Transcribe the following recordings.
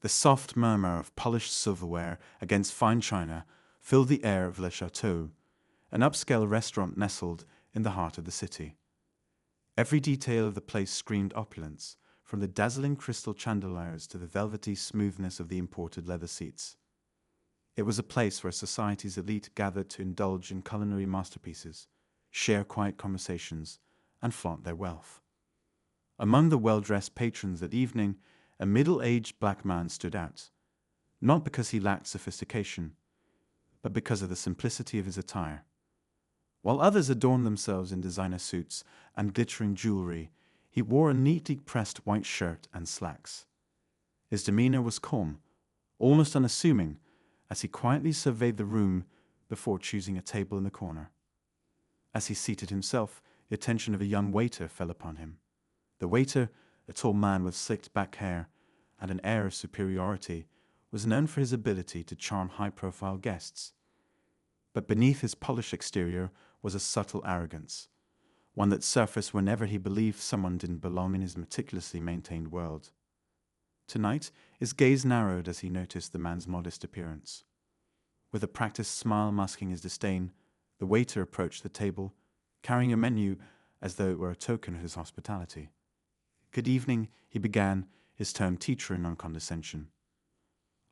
The soft murmur of polished silverware against fine china filled the air of Le Chateau, an upscale restaurant nestled in the heart of the city. Every detail of the place screamed opulence, from the dazzling crystal chandeliers to the velvety smoothness of the imported leather seats. It was a place where society's elite gathered to indulge in culinary masterpieces, share quiet conversations, and flaunt their wealth. Among the well-dressed patrons that evening, a middle-aged black man stood out, not because he lacked sophistication, but because of the simplicity of his attire. While others adorned themselves in designer suits and glittering jewelry, he wore a neatly pressed white shirt and slacks. His demeanor was calm, almost unassuming, as he quietly surveyed the room before choosing a table in the corner. As he seated himself, the attention of a young waiter fell upon him. The waiter, a tall man with slicked back hair and an air of superiority, was known for his ability to charm high-profile guests. But beneath his polished exterior was a subtle arrogance, one that surfaced whenever he believed someone didn't belong in his meticulously maintained world. Tonight, his gaze narrowed as he noticed the man's modest appearance. With a practiced smile masking his disdain, the waiter approached the table, carrying a menu as though it were a token of his hospitality. "Good evening," he began, his tone teetering on condescension.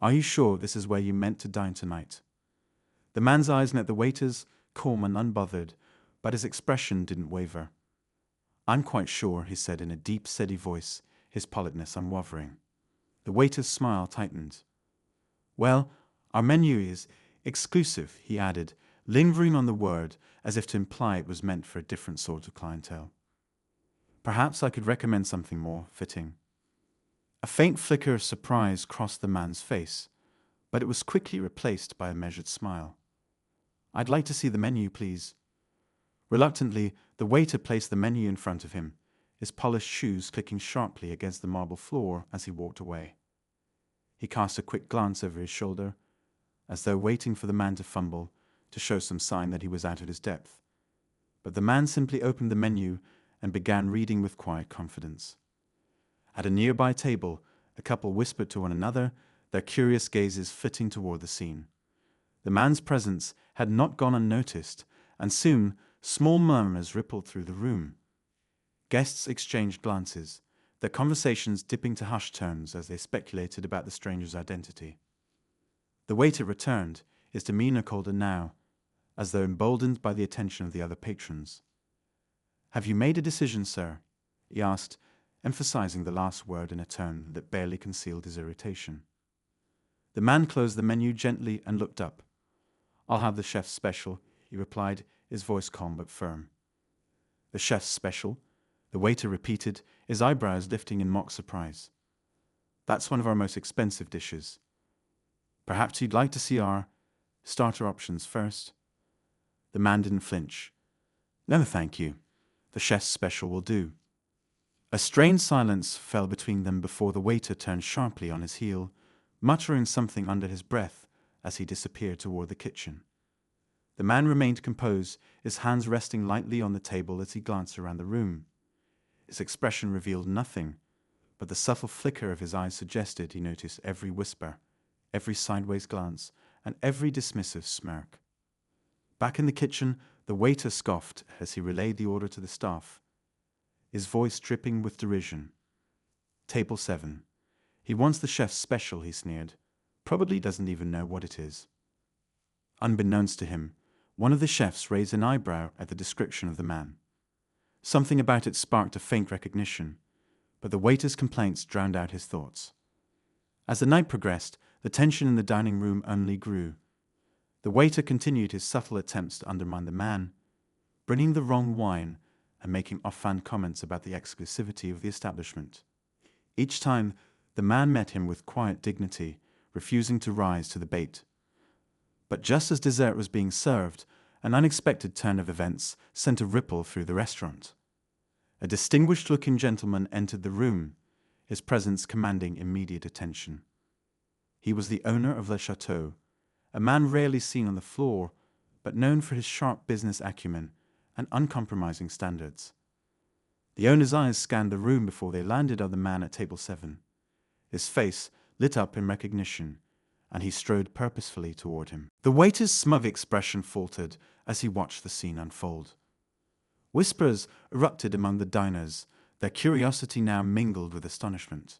"Are you sure this is where you meant to dine tonight?" The man's eyes met the waiter's, calm and unbothered, but his expression didn't waver. "I'm quite sure," he said in a deep, steady voice, his politeness unwavering. The waiter's smile tightened. "Well, our menu is exclusive," he added, lingering on the word as if to imply it was meant for a different sort of clientele. "Perhaps I could recommend something more fitting." A faint flicker of surprise crossed the man's face, but it was quickly replaced by a measured smile. "I'd like to see the menu, please." Reluctantly, the waiter placed the menu in front of him, his polished shoes clicking sharply against the marble floor as he walked away. He cast a quick glance over his shoulder, as though waiting for the man to fumble, to show some sign that he was out of his depth. But the man simply opened the menu and began reading with quiet confidence. At a nearby table, a couple whispered to one another, their curious gazes flitting toward the scene. The man's presence had not gone unnoticed, and soon small murmurs rippled through the room. Guests exchanged glances, their conversations dipping to hushed tones as they speculated about the stranger's identity. The waiter returned, his demeanor colder now, as though emboldened by the attention of the other patrons. "Have you made a decision, sir?" he asked, emphasizing the last word in a tone that barely concealed his irritation. The man closed the menu gently and looked up. "I'll have the chef's special," he replied, his voice calm but firm. "The chef's special?" the waiter repeated, his eyebrows lifting in mock surprise. "That's one of our most expensive dishes. Perhaps you'd like to see our starter options first?" The man didn't flinch. "No, thank you. The chef's special will do." A strained silence fell between them before the waiter turned sharply on his heel, muttering something under his breath as he disappeared toward the kitchen. The man remained composed, his hands resting lightly on the table as he glanced around the room. His expression revealed nothing, but the subtle flicker of his eyes suggested he noticed every whisper, every sideways glance, and every dismissive smirk. Back in the kitchen, the waiter scoffed as he relayed the order to the staff, his voice dripping with derision. "Table 7. He wants the chef's special," he sneered. "Probably doesn't even know what it is." Unbeknownst to him, one of the chefs raised an eyebrow at the description of the man. Something about it sparked a faint recognition, but the waiter's complaints drowned out his thoughts. As the night progressed, the tension in the dining room only grew. The waiter continued his subtle attempts to undermine the man, bringing the wrong wine and making offhand comments about the exclusivity of the establishment. Each time, the man met him with quiet dignity, refusing to rise to the bait. But just as dessert was being served, an unexpected turn of events sent a ripple through the restaurant. A distinguished-looking gentleman entered the room, his presence commanding immediate attention. He was the owner of Le Chateau, a man rarely seen on the floor, but known for his sharp business acumen and uncompromising standards. The owner's eyes scanned the room before they landed on the man at table 7. His face, lit up in recognition, and he strode purposefully toward him. The waiter's smug expression faltered as he watched the scene unfold. Whispers erupted among the diners, their curiosity now mingled with astonishment.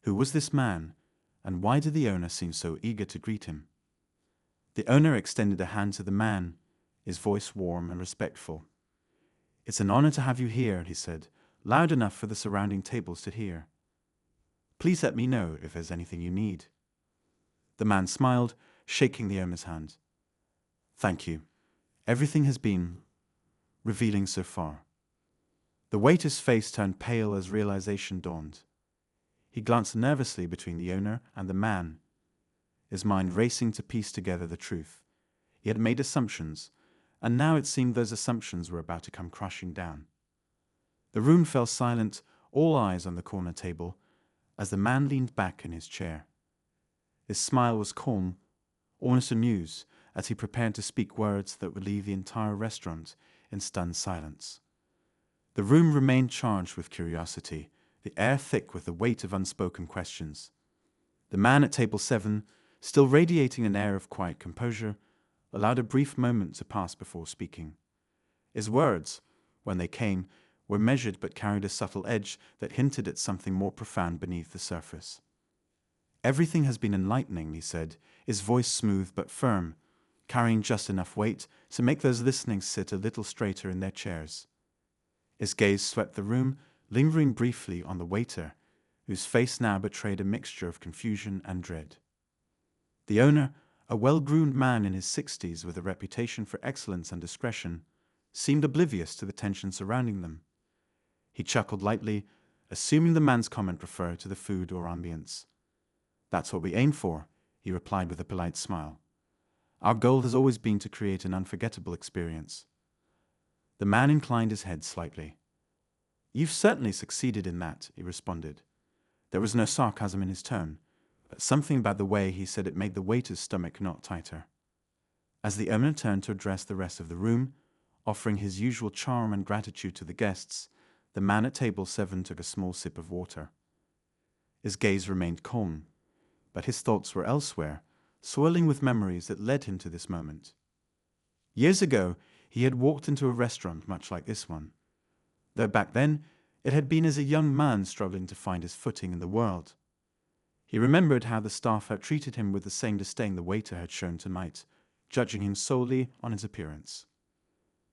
Who was this man, and why did the owner seem so eager to greet him? The owner extended a hand to the man, his voice warm and respectful. "It's an honor to have you here," he said, loud enough for the surrounding tables to hear. "Please let me know if there's anything you need." The man smiled, shaking the owner's hand. "Thank you. Everything has been revealing so far." The waiter's face turned pale as realization dawned. He glanced nervously between the owner and the man, his mind racing to piece together the truth. He had made assumptions, and now it seemed those assumptions were about to come crashing down. The room fell silent, all eyes on the corner table, as the man leaned back in his chair. His smile was calm, almost amused, as he prepared to speak words that would leave the entire restaurant in stunned silence. The room remained charged with curiosity, the air thick with the weight of unspoken questions. The man at table 7, still radiating an air of quiet composure, allowed a brief moment to pass before speaking. His words, when they came, were measured but carried a subtle edge that hinted at something more profound beneath the surface. "Everything has been enlightening," he said, his voice smooth but firm, carrying just enough weight to make those listening sit a little straighter in their chairs. His gaze swept the room, lingering briefly on the waiter, whose face now betrayed a mixture of confusion and dread. The owner, a well-groomed man in his 60s with a reputation for excellence and discretion, seemed oblivious to the tension surrounding them. He chuckled lightly, assuming the man's comment referred to the food or ambience. "That's what we aim for," he replied with a polite smile. "Our goal has always been to create an unforgettable experience." The man inclined his head slightly. "You've certainly succeeded in that," he responded. There was no sarcasm in his tone, but something about the way he said it made the waiter's stomach knot tighter. As the owner turned to address the rest of the room, offering his usual charm and gratitude to the guests, the man at table 7 took a small sip of water. His gaze remained calm, but his thoughts were elsewhere, swirling with memories that led him to this moment. Years ago, he had walked into a restaurant much like this one, though back then it had been as a young man struggling to find his footing in the world. He remembered how the staff had treated him with the same disdain the waiter had shown tonight, judging him solely on his appearance.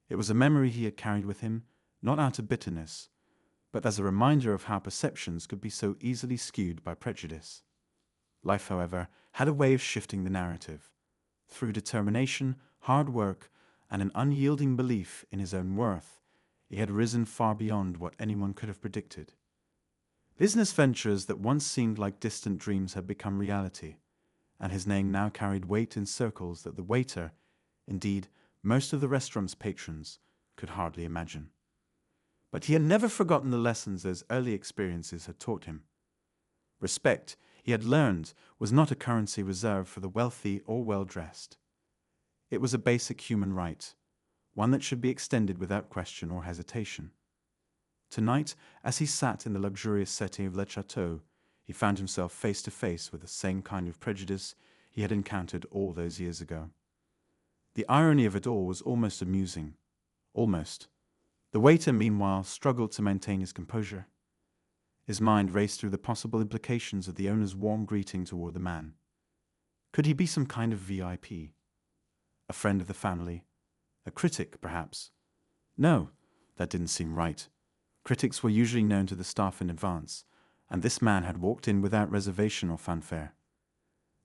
It was a memory he had carried with him, not out of bitterness, but as a reminder of how perceptions could be so easily skewed by prejudice. Life, however, had a way of shifting the narrative. Through determination, hard work, and an unyielding belief in his own worth, he had risen far beyond what anyone could have predicted. Business ventures that once seemed like distant dreams had become reality, and his name now carried weight in circles that the waiter, indeed most of the restaurant's patrons, could hardly imagine. But he had never forgotten the lessons those early experiences had taught him. Respect, he had learned, was not a currency reserved for the wealthy or well-dressed. It was a basic human right, one that should be extended without question or hesitation. Tonight, as he sat in the luxurious setting of Le Chateau, he found himself face to face with the same kind of prejudice he had encountered all those years ago. The irony of it all was almost amusing. Almost. The waiter, meanwhile, struggled to maintain his composure. His mind raced through the possible implications of the owner's warm greeting toward the man. Could he be some kind of VIP? A friend of the family? A critic, perhaps? No, that didn't seem right. Critics were usually known to the staff in advance, and this man had walked in without reservation or fanfare.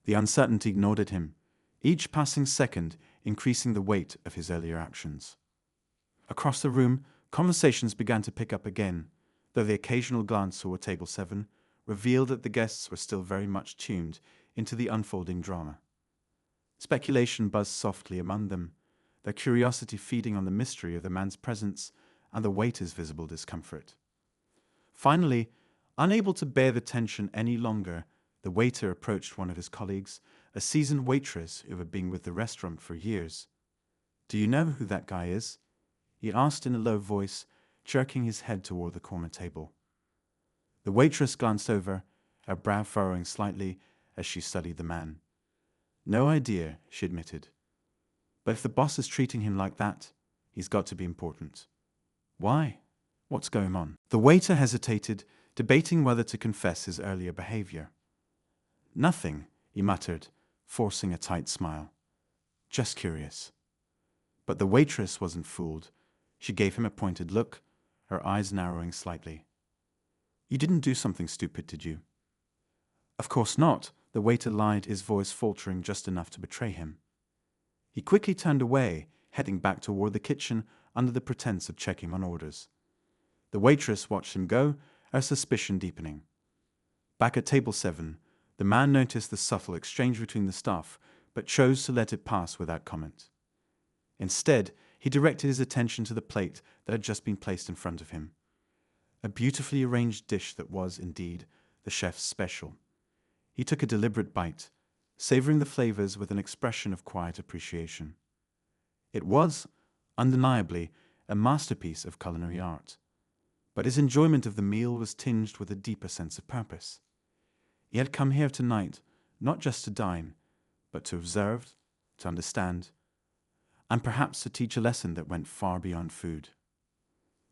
The uncertainty gnawed at him, each passing second increasing the weight of his earlier actions. Across the room, conversations began to pick up again, though the occasional glance toward table 7 revealed that the guests were still very much tuned into the unfolding drama. Speculation buzzed softly among them, their curiosity feeding on the mystery of the man's presence and the waiter's visible discomfort. Finally, unable to bear the tension any longer, the waiter approached one of his colleagues, a seasoned waitress who had been with the restaurant for years. "Do you know who that guy is?" he asked in a low voice, jerking his head toward the corner table. The waitress glanced over, her brow furrowing slightly as she studied the man. No idea, she admitted. But if the boss is treating him like that, he's got to be important. Why? What's going on? The waiter hesitated, debating whether to confess his earlier behavior. Nothing, he muttered, forcing a tight smile. Just curious. But the waitress wasn't fooled. She gave him a pointed look, her eyes narrowing slightly. You didn't do something stupid, did you? Of course not, the waiter lied, his voice faltering just enough to betray him. He quickly turned away, heading back toward the kitchen under the pretense of checking on orders. The waitress watched him go, her suspicion deepening. Back at table 7, the man noticed the subtle exchange between the staff, but chose to let it pass without comment. Instead, he directed his attention to the plate that had just been placed in front of him. A beautifully arranged dish that was, indeed, the chef's special. He took a deliberate bite, savoring the flavors with an expression of quiet appreciation. It was, undeniably, a masterpiece of culinary art. But his enjoyment of the meal was tinged with a deeper sense of purpose. He had come here tonight, not just to dine, but to observe, to understand, and perhaps to teach a lesson that went far beyond food.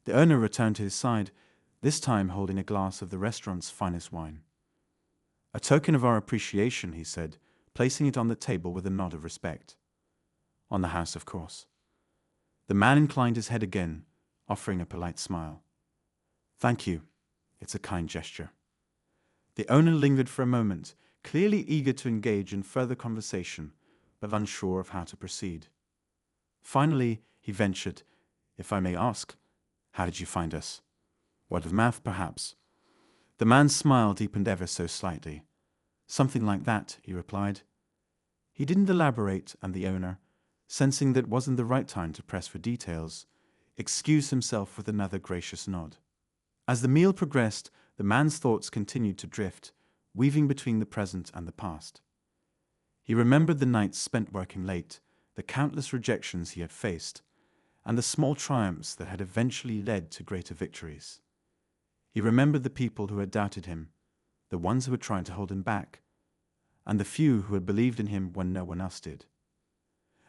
The owner returned to his side, this time holding a glass of the restaurant's finest wine. A token of our appreciation, he said, placing it on the table with a nod of respect. On the house, of course. The man inclined his head again, offering a polite smile. Thank you. It's a kind gesture. The owner lingered for a moment, clearly eager to engage in further conversation, but unsure of how to proceed. Finally, he ventured, if I may ask, how did you find us? Word of mouth, perhaps? The man's smile deepened ever so slightly. Something like that, he replied. He didn't elaborate, and the owner, sensing that it wasn't the right time to press for details, excused himself with another gracious nod. As the meal progressed, the man's thoughts continued to drift, weaving between the present and the past. He remembered the nights spent working late, the countless rejections he had faced, and the small triumphs that had eventually led to greater victories. He remembered the people who had doubted him, the ones who had tried to hold him back, and the few who had believed in him when no one else did.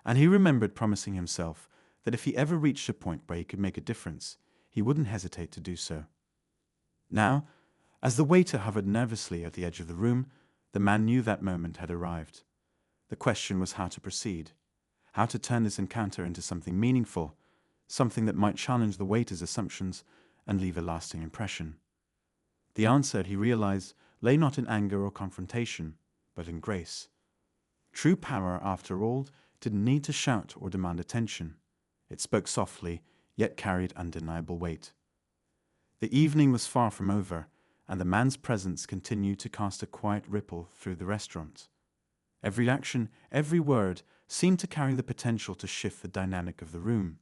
And he remembered promising himself that if he ever reached a point where he could make a difference, he wouldn't hesitate to do so. Now, as the waiter hovered nervously at the edge of the room, the man knew that moment had arrived. The question was how to proceed, how to turn this encounter into something meaningful, something that might challenge the waiter's assumptions and leave a lasting impression. The answer, he realized, lay not in anger or confrontation, but in grace. True power, after all, didn't need to shout or demand attention. It spoke softly, yet carried undeniable weight. The evening was far from over, and the man's presence continued to cast a quiet ripple through the restaurant. Every action, every word, seemed to carry the potential to shift the dynamic of the room.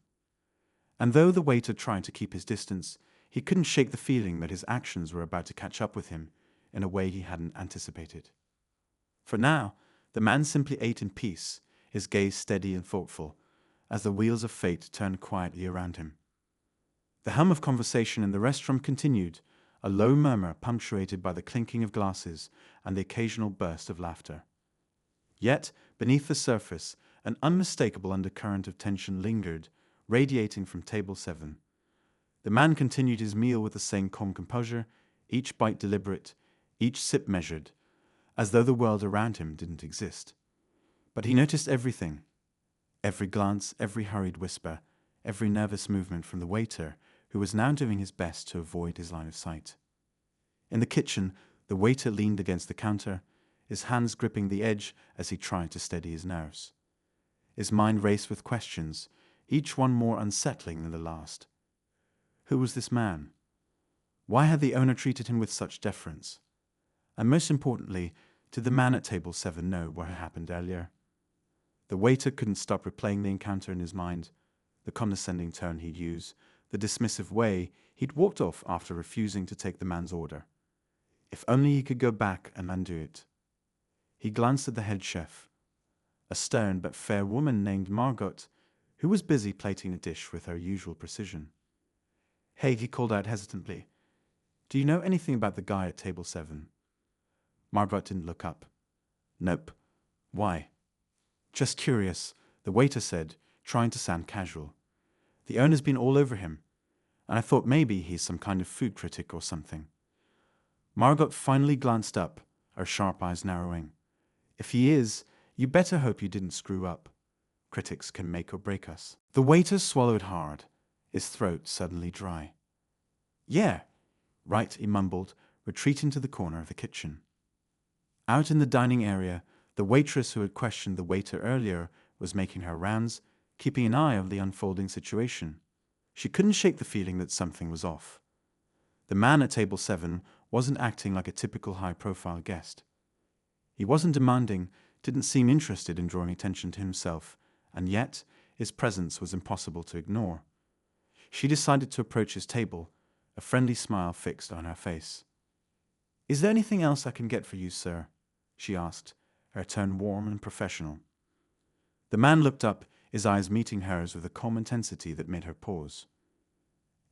And though the waiter tried to keep his distance, he couldn't shake the feeling that his actions were about to catch up with him in a way he hadn't anticipated. For now, the man simply ate in peace, his gaze steady and thoughtful, as the wheels of fate turned quietly around him. The hum of conversation in the restaurant continued, a low murmur punctuated by the clinking of glasses and the occasional burst of laughter. Yet, beneath the surface, an unmistakable undercurrent of tension lingered, radiating from table 7. The man continued his meal with the same calm composure, each bite deliberate, each sip measured, as though the world around him didn't exist. But he noticed everything, every glance, every hurried whisper, every nervous movement from the waiter, who was now doing his best to avoid his line of sight. In the kitchen, the waiter leaned against the counter, his hands gripping the edge as he tried to steady his nerves. His mind raced with questions, each one more unsettling than the last. Who was this man? Why had the owner treated him with such deference? And most importantly, did the man at table 7 know what had happened earlier? The waiter couldn't stop replaying the encounter in his mind, the condescending tone he'd used, the dismissive way he'd walked off after refusing to take the man's order. If only he could go back and undo it. He glanced at the head chef, a stern but fair woman named Margot, who was busy plating a dish with her usual precision. Hey, he called out hesitantly. Do you know anything about the guy at table 7? Margot didn't look up. Nope. Why? Just curious, the waiter said, trying to sound casual. The owner's been all over him, and I thought maybe he's some kind of food critic or something. Margot finally glanced up, her sharp eyes narrowing. If he is, you better hope you didn't screw up. Critics can make or break us. The waiter swallowed hard, his throat suddenly dry. Yeah, right, he mumbled, retreating to the corner of the kitchen. Out in the dining area, the waitress who had questioned the waiter earlier was making her rounds, keeping an eye on the unfolding situation. She couldn't shake the feeling that something was off. The man at table 7 wasn't acting like a typical high-profile guest. He wasn't demanding, didn't seem interested in drawing attention to himself, and yet his presence was impossible to ignore. She decided to approach his table, a friendly smile fixed on her face. "Is there anything else I can get for you, sir?" she asked, her tone warm and professional. The man looked up, his eyes meeting hers with a calm intensity that made her pause.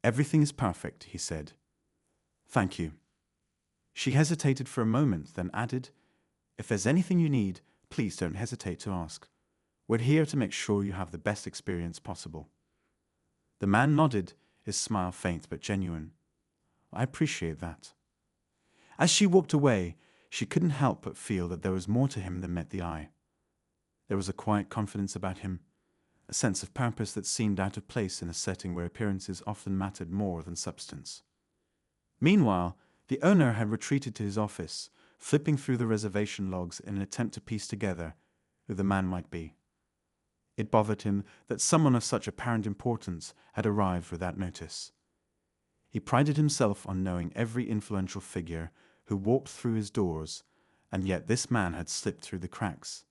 "Everything is perfect," he said. "Thank you." She hesitated for a moment, then added, "If there's anything you need, please don't hesitate to ask. We're here to make sure you have the best experience possible." The man nodded, his smile faint but genuine. "I appreciate that." As she walked away, she couldn't help but feel that there was more to him than met the eye. There was a quiet confidence about him, a sense of purpose that seemed out of place in a setting where appearances often mattered more than substance. Meanwhile, the owner had retreated to his office, flipping through the reservation logs in an attempt to piece together who the man might be. It bothered him that someone of such apparent importance had arrived without notice. He prided himself on knowing every influential figure who walked through his doors, and yet this man had slipped through the cracks.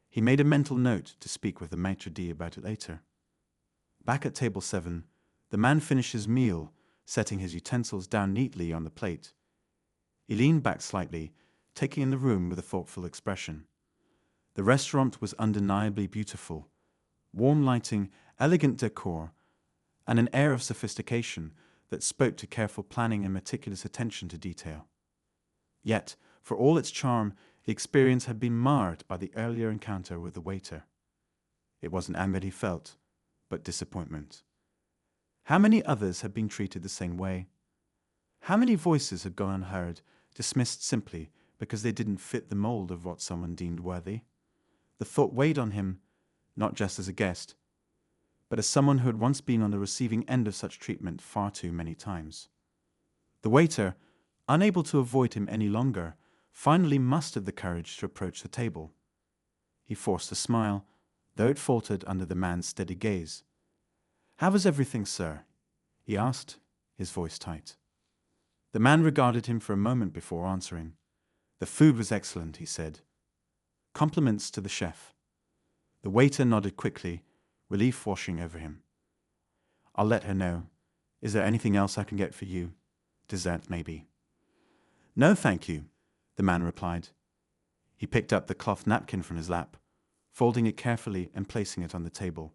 He made a mental note to speak with the maitre d' about it later. Back at table 7, the man finished his meal, setting his utensils down neatly on the plate. He leaned back slightly, taking in the room with a thoughtful expression. The restaurant was undeniably beautiful. Warm lighting, elegant decor, and an air of sophistication that spoke to careful planning and meticulous attention to detail. Yet, for all its charm, the experience had been marred by the earlier encounter with the waiter. It wasn't anger he felt, but disappointment. How many others had been treated the same way? How many voices had gone unheard, dismissed simply because they didn't fit the mold of what someone deemed worthy? The thought weighed on him, not just as a guest, but as someone who had once been on the receiving end of such treatment far too many times. The waiter, unable to avoid him any longer, finally mustered the courage to approach the table. He forced a smile, though it faltered under the man's steady gaze. "How was everything, sir?" he asked, his voice tight. The man regarded him for a moment before answering. "The food was excellent," he said. "Compliments to the chef." The waiter nodded quickly, relief washing over him. "I'll let her know. Is there anything else I can get for you? Dessert, maybe?" "No, thank you," the man replied. He picked up the cloth napkin from his lap, folding it carefully and placing it on the table.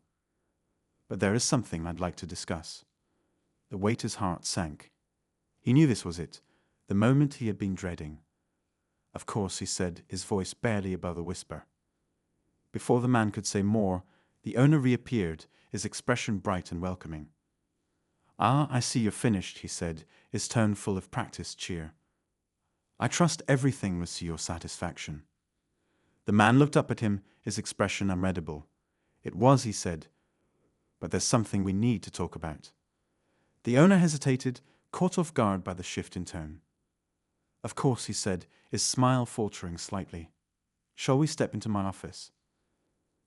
"But there is something I'd like to discuss." The waiter's heart sank. He knew this was it, the moment he had been dreading. "Of course," he said, his voice barely above a whisper. Before the man could say more, the owner reappeared, his expression bright and welcoming. "Ah, I see you're finished," he said, his tone full of practiced cheer. "I trust everything was to your satisfaction." The man looked up at him, his expression unreadable. "It was," he said, "but there's something we need to talk about." The owner hesitated, caught off guard by the shift in tone. "Of course," he said, his smile faltering slightly. "Shall we step into my office?"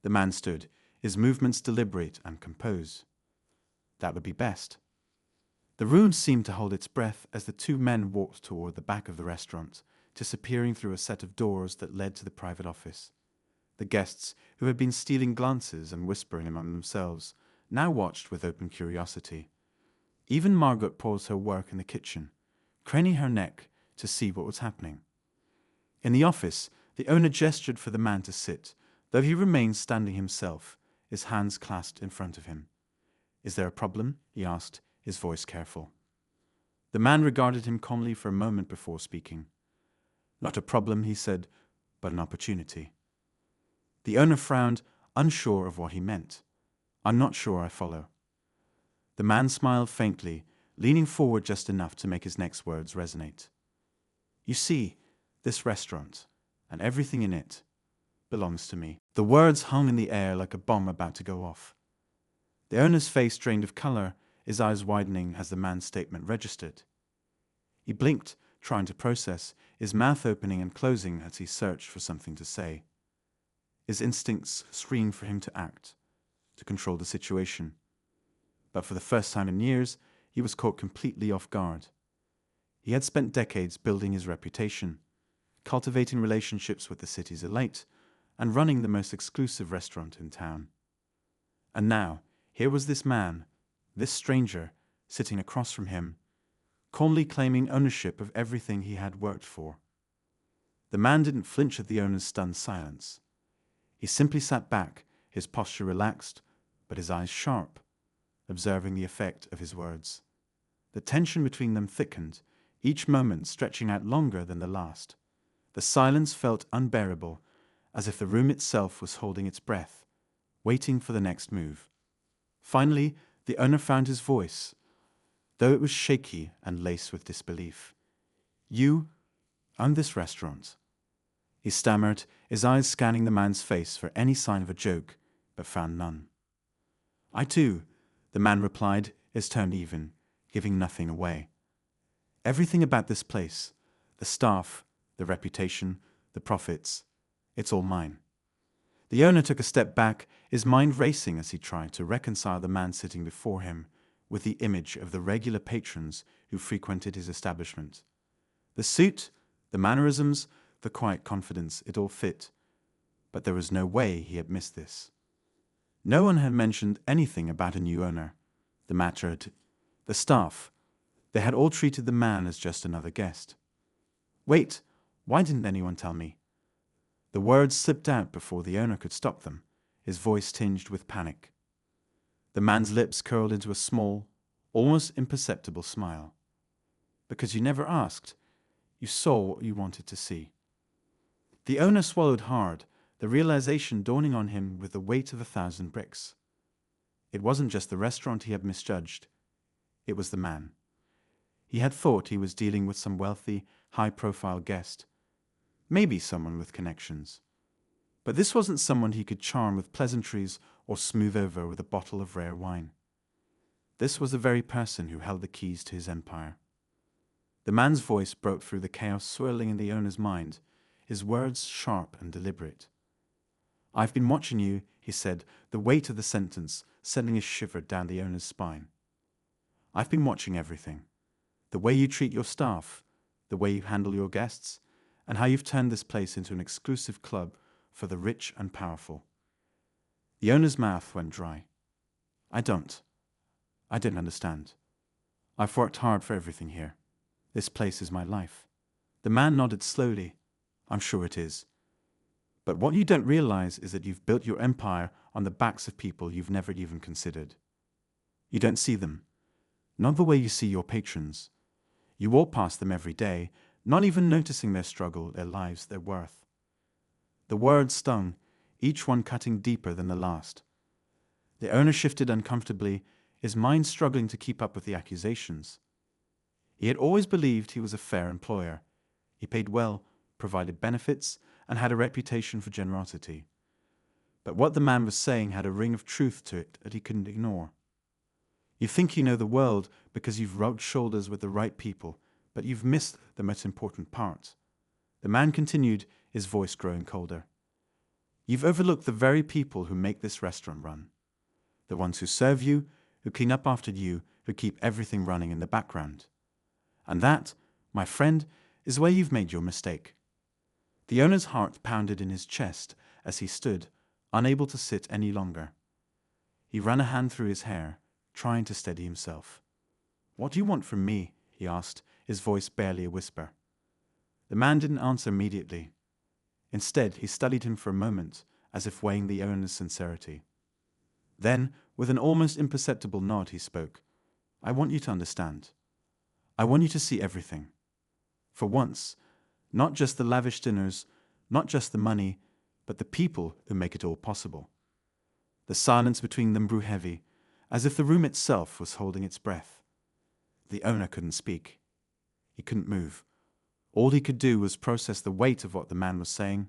The man stood, his movements deliberate and composed. That would be best. The room seemed to hold its breath as the two men walked toward the back of the restaurant, disappearing through a set of doors that led to the private office. The guests, who had been stealing glances and whispering among themselves, now watched with open curiosity. Even Margot paused her work in the kitchen, craning her neck to see what was happening. In the office, the owner gestured for the man to sit, though he remained standing himself, his hands clasped in front of him. "Is there a problem?" he asked, his voice careful. The man regarded him calmly for a moment before speaking. Not a problem, he said, but an opportunity. The owner frowned, unsure of what he meant. I'm not sure I follow. The man smiled faintly, leaning forward just enough to make his next words resonate. You see, this restaurant, and everything in it, belongs to me. The words hung in the air like a bomb about to go off. The owner's face drained of color, his eyes widening as the man's statement registered. He blinked, trying to process, his mouth opening and closing as he searched for something to say. His instincts screamed for him to act, to control the situation. But for the first time in years, he was caught completely off guard. He had spent decades building his reputation, cultivating relationships with the city's elite, and running the most exclusive restaurant in town. And now, here was this man, this stranger, sitting across from him, calmly claiming ownership of everything he had worked for. The man didn't flinch at the owner's stunned silence. He simply sat back, his posture relaxed, but his eyes sharp, observing the effect of his words. The tension between them thickened, each moment stretching out longer than the last. The silence felt unbearable, as if the room itself was holding its breath, waiting for the next move. Finally, the owner found his voice, though it was shaky and laced with disbelief. You own this restaurant. He stammered, his eyes scanning the man's face for any sign of a joke, but found none. I do, the man replied, his tone even, giving nothing away. Everything about this place, the staff, the reputation, the profits, it's all mine. The owner took a step back, his mind racing as he tried to reconcile the man sitting before him with the image of the regular patrons who frequented his establishment. The suit, the mannerisms, the quiet confidence, it all fit. But there was no way he had missed this. No one had mentioned anything about a new owner. The matron, the staff, they had all treated the man as just another guest. Wait, why didn't anyone tell me? The words slipped out before the owner could stop them, his voice tinged with panic. The man's lips curled into a small, almost imperceptible smile. Because you never asked. You saw what you wanted to see. The owner swallowed hard, the realization dawning on him with the weight of 1,000 bricks. It wasn't just the restaurant he had misjudged. It was the man. He had thought he was dealing with some wealthy, high-profile guest. Maybe someone with connections. But this wasn't someone he could charm with pleasantries or smooth over with a bottle of rare wine. This was the very person who held the keys to his empire. The man's voice broke through the chaos swirling in the owner's mind, his words sharp and deliberate. I've been watching you, he said, the weight of the sentence sending a shiver down the owner's spine. I've been watching everything. The way you treat your staff, the way you handle your guests, and how you've turned this place into an exclusive club for the rich and powerful. The owner's mouth went dry. I didn't understand. I've worked hard for everything here. This place is my life. The man nodded slowly. I'm sure it is. But what you don't realize is that you've built your empire on the backs of people you've never even considered. You don't see them. Not the way you see your patrons. You walk past them every day, not even noticing their struggle, their lives, their worth. The words stung, each one cutting deeper than the last. The owner shifted uncomfortably, his mind struggling to keep up with the accusations. He had always believed he was a fair employer. He paid well, provided benefits, and had a reputation for generosity. But what the man was saying had a ring of truth to it that he couldn't ignore. You think you know the world because you've rubbed shoulders with the right people, but you've missed the most important part. The man continued, his voice growing colder. You've overlooked the very people who make this restaurant run. The ones who serve you, who clean up after you, who keep everything running in the background. And that, my friend, is where you've made your mistake. The owner's heart pounded in his chest as he stood, unable to sit any longer. He ran a hand through his hair, trying to steady himself. What do you want from me? He asked, his voice barely a whisper. The man didn't answer immediately. Instead, he studied him for a moment, as if weighing the owner's sincerity. Then, with an almost imperceptible nod, he spoke. I want you to understand. I want you to see everything. For once, Not just the lavish dinners, not just the money, but the people who make it all possible. The silence between them grew heavy, as if the room itself was holding its breath. The owner couldn't speak. He couldn't move. All he could do was process the weight of what the man was saying,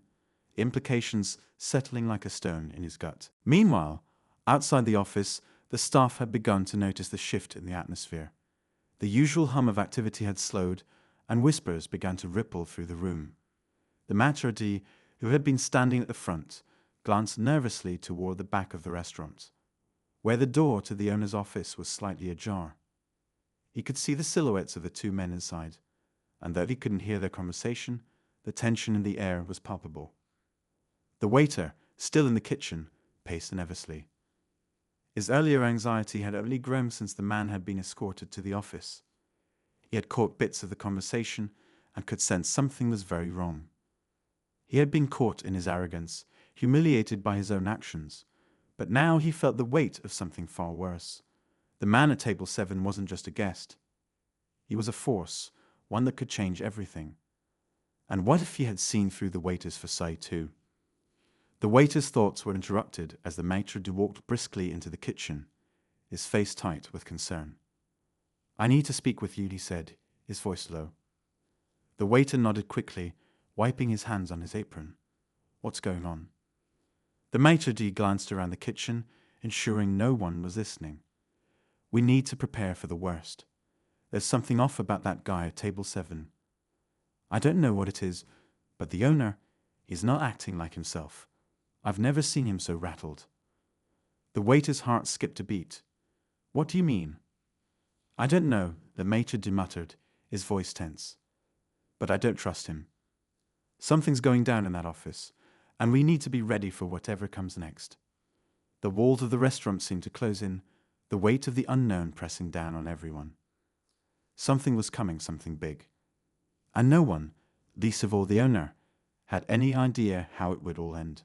implications settling like a stone in his gut. Meanwhile, outside the office, the staff had begun to notice the shift in the atmosphere. The usual hum of activity had slowed, and whispers began to ripple through the room. The maitre d', who had been standing at the front, glanced nervously toward the back of the restaurant, where the door to the owner's office was slightly ajar. He could see the silhouettes of the two men inside, and though he couldn't hear their conversation, the tension in the air was palpable. The waiter, still in the kitchen, paced nervously. His earlier anxiety had only grown since the man had been escorted to the office. He had caught bits of the conversation and could sense something was very wrong. He had been caught in his arrogance, humiliated by his own actions, but now he felt the weight of something far worse. The man at table 7 wasn't just a guest. He was a force, one that could change everything. And what if he had seen through the waiter's facade too? The waiter's thoughts were interrupted as the maitre d' walked briskly into the kitchen, his face tight with concern. "I need to speak with you," he said, his voice low. The waiter nodded quickly, wiping his hands on his apron. "What's going on?" The maitre d' glanced around the kitchen, ensuring no one was listening. "We need to prepare for the worst. There's something off about that guy at table 7. I don't know what it is, but the owner, he's not acting like himself. I've never seen him so rattled." The waiter's heart skipped a beat. "What do you mean?" "I don't know," the maitre d' muttered, his voice tense. "But I don't trust him. Something's going down in that office, and we need to be ready for whatever comes next." The walls of the restaurant seemed to close in, the weight of the unknown pressing down on everyone. Something was coming, something big. And no one, least of all the owner, had any idea how it would all end.